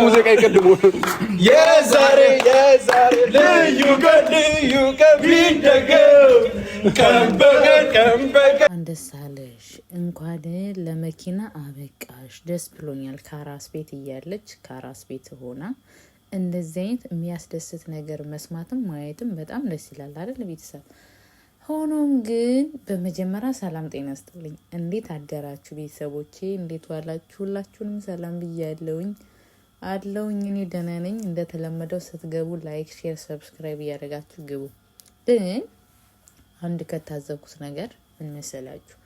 ሙዚቃ ይቀድሙ የዛሬ ልዩ ቀን ቢደገም ቀን ደስ አለሽ፣ እንኳን ለመኪና አበቃሽ። ደስ ብሎኛል። ከአራስ ቤት እያለች ከአራስ ቤት ሆና እንደዚህ አይነት የሚያስደስት ነገር መስማትም ማየትም በጣም ደስ ይላል አይደል ቤተሰብ? ሆኖም ግን በመጀመሪያ ሰላም ጤና ይስጥልኝ። እንዴት አደራችሁ ቤተሰቦቼ? እንዴት ዋላችሁ? ሁላችሁንም ሰላም ብያለሁኝ አለውኝ። እኔ ደህና ነኝ። እንደተለመደው ስትገቡ ላይክ፣ ሼር፣ ሰብስክራይብ እያደረጋችሁ ግቡ። ግን አንድ ከታዘብኩት ነገር ምን መሰላችሁ?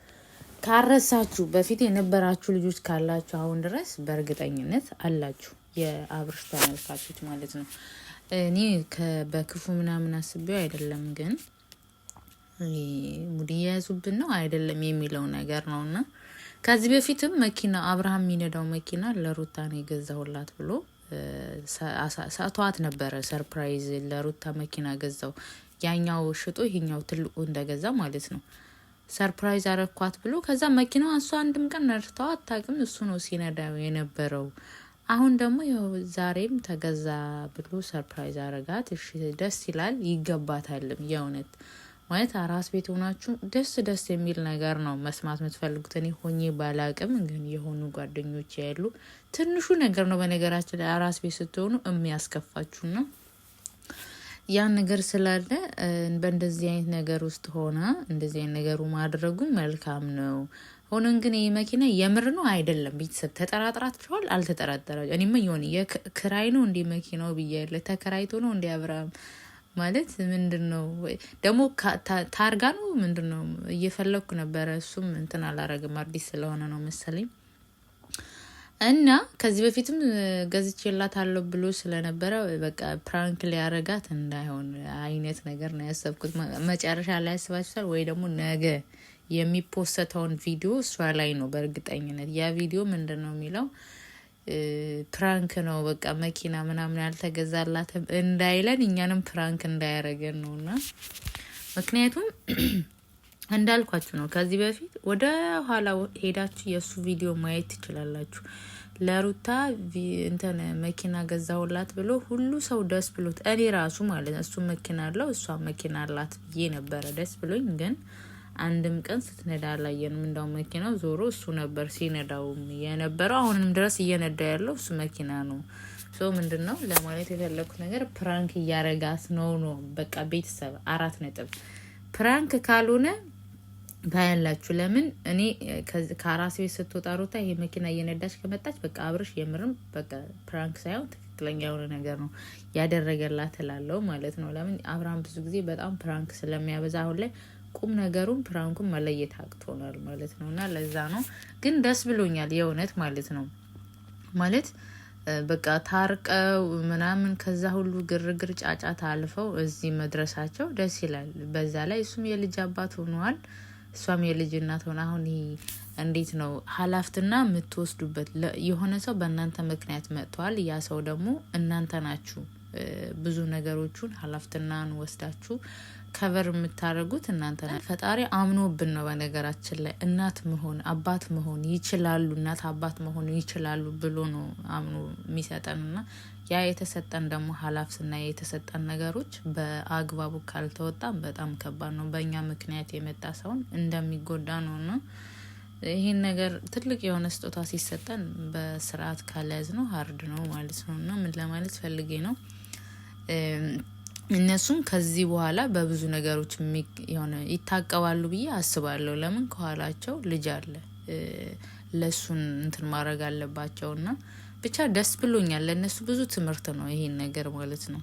ካረሳችሁ በፊት የነበራችሁ ልጆች ካላችሁ አሁን ድረስ በእርግጠኝነት አላችሁ፣ የአብርሽ ተመልካቾች ማለት ነው። እኔ በክፉ ምናምን አስቤው አይደለም፣ ግን ሙድ እየያዙብን ነው አይደለም የሚለው ነገር ነውና ከዚህ በፊትም መኪና አብርሃም የሚነዳው መኪና ለሩታ ነው የገዛውላት ብሎ ሰዓቷት ነበረ። ሰርፕራይዝ ለሩታ መኪና ገዛው፣ ያኛው ሽጦ ይሄኛው ትልቁ እንደገዛ ማለት ነው። ሰርፕራይዝ አረኳት ብሎ ከዛ መኪናው እሷ አንድም ቀን ነድታው አታውቅም። እሱ ነው ሲነዳው የነበረው። አሁን ደግሞ ያው ዛሬም ተገዛ ብሎ ሰርፕራይዝ አረጋት። እሺ ደስ ይላል፣ ይገባታልም የእውነት ማለት አራስ ቤት ሆናችሁ ደስ የሚል ነገር ነው መስማት የምትፈልጉት። እኔ ሆኜ ባላቅም ግን የሆኑ ጓደኞች ያሉ ትንሹ ነገር ነው በነገራችን ላይ አራስ ቤት ስትሆኑ የሚያስከፋችሁና ያን ነገር ስላለ በእንደዚህ አይነት ነገር ውስጥ ሆና እንደዚህ አይነት ነገሩ ማድረጉ መልካም ነው። ሆኖን ግን ይሄ መኪና የምር ነው አይደለም ቤተሰብ ተጠራጥራችኋል? አልተጠራጠራችሁ? እኔማ የሆነ የክራይ ነው እንደ መኪናው ብያለሁ። ተከራይቶ ነው እንደ አብርሃም ማለት ምንድነው ደግሞ ታርጋ ነው ምንድነው እየፈለኩ ነበረ። እሱም እንትን አላረግም አዲስ ስለሆነ ነው መሰለኝ። እና ከዚህ በፊትም ገዝቼላታለሁ ብሎ ስለነበረ በቃ ፕራንክ ሊያረጋት እንዳይሆን አይነት ነገር ነው ያሰብኩት። መጨረሻ ላይ ያስባችኋል ወይ ደግሞ ነገ የሚፖስተውን ቪዲዮ እሷ ላይ ነው በእርግጠኝነት። ያ ቪዲዮ ምንድነው የሚለው ፕራንክ ነው በቃ መኪና ምናምን ያልተገዛላትም እንዳይለን እኛንም ፕራንክ እንዳያረገን ነውና ምክንያቱም እንዳልኳችሁ ነው። ከዚህ በፊት ወደ ኋላ ሄዳችሁ የሱ ቪዲዮ ማየት ትችላላችሁ። ለሩታ እንትን መኪና ገዛውላት ብሎ ሁሉ ሰው ደስ ብሎት እኔ ራሱ ማለት ነው እሱ መኪና አለው እሷ መኪና አላት ብዬ ነበረ ደስ ብሎኝ። ግን አንድም ቀን ስትነዳ አላየንም። እንዳው መኪናው ዞሮ እሱ ነበር ሲነዳው የነበረው። አሁንም ድረስ እየነዳ ያለው እሱ መኪና ነው። ሶ ምንድነው ለማለት የፈለኩት ነገር ፕራንክ እያረጋት ነው በቃ ቤተሰብ 4 ነጥብ። ፕራንክ ካልሆነ ባያላችሁ ለምን እኔ ከአራስ ቤት ስትወጣ ሩታ ይሄ መኪና እየነዳች ከመጣች በቃ አብርሽ የምርም በቃ ፕራንክ ሳይሆን ትክክለኛ የሆነ ነገር ነው ያደረገላት እላለሁ ማለት ነው። ለምን አብርሃም ብዙ ጊዜ በጣም ፕራንክ ስለሚያበዛ አሁን ላይ ቁም ነገሩን ፕራንኩን መለየት አቅቶናል ማለት ነውና ለዛ ነው። ግን ደስ ብሎኛል የእውነት ማለት ነው። ማለት በቃ ታርቀው ምናምን ከዛ ሁሉ ግርግር ጫጫታ አልፈው እዚህ መድረሳቸው ደስ ይላል። በዛ ላይ እሱም የልጅ አባት ሆኗል፣ እሷም የልጅ እናት ሆና አሁን ይሄ እንዴት ነው ኃላፊነትና የምትወስዱበት የሆነ ሰው በእናንተ ምክንያት መጥቷል። ያ ሰው ደግሞ እናንተ ናችሁ። ብዙ ነገሮቹን ኃላፊነትን ወስዳችሁ ከቨር የምታደርጉት እናንተ ናችሁ። ፈጣሪ አምኖብን ነው በነገራችን ላይ እናት መሆን አባት መሆን ይችላሉ፣ እናት አባት መሆን ይችላሉ ብሎ ነው አምኖ የሚሰጠንና ያ የተሰጠን ደግሞ ኃላፊነትና የተሰጠን ነገሮች በአግባቡ ካልተወጣን በጣም ከባድ ነው። በእኛ ምክንያት የመጣ ሰውን እንደሚጎዳ ነውና ይሄን ነገር ትልቅ የሆነ ስጦታ ሲሰጠን በስርዓት ካልያዝ ነው ሀርድ ነው ማለት ነውና ምን ለማለት ፈልጌ ነው እነሱም ከዚህ በኋላ በብዙ ነገሮች የሆነ ይታቀባሉ ብዬ አስባለሁ። ለምን ከኋላቸው ልጅ አለ፣ ለሱን እንትን ማድረግ አለባቸውና ብቻ ደስ ብሎኛል። ለነሱ ብዙ ትምህርት ነው ይሄን ነገር ማለት ነው።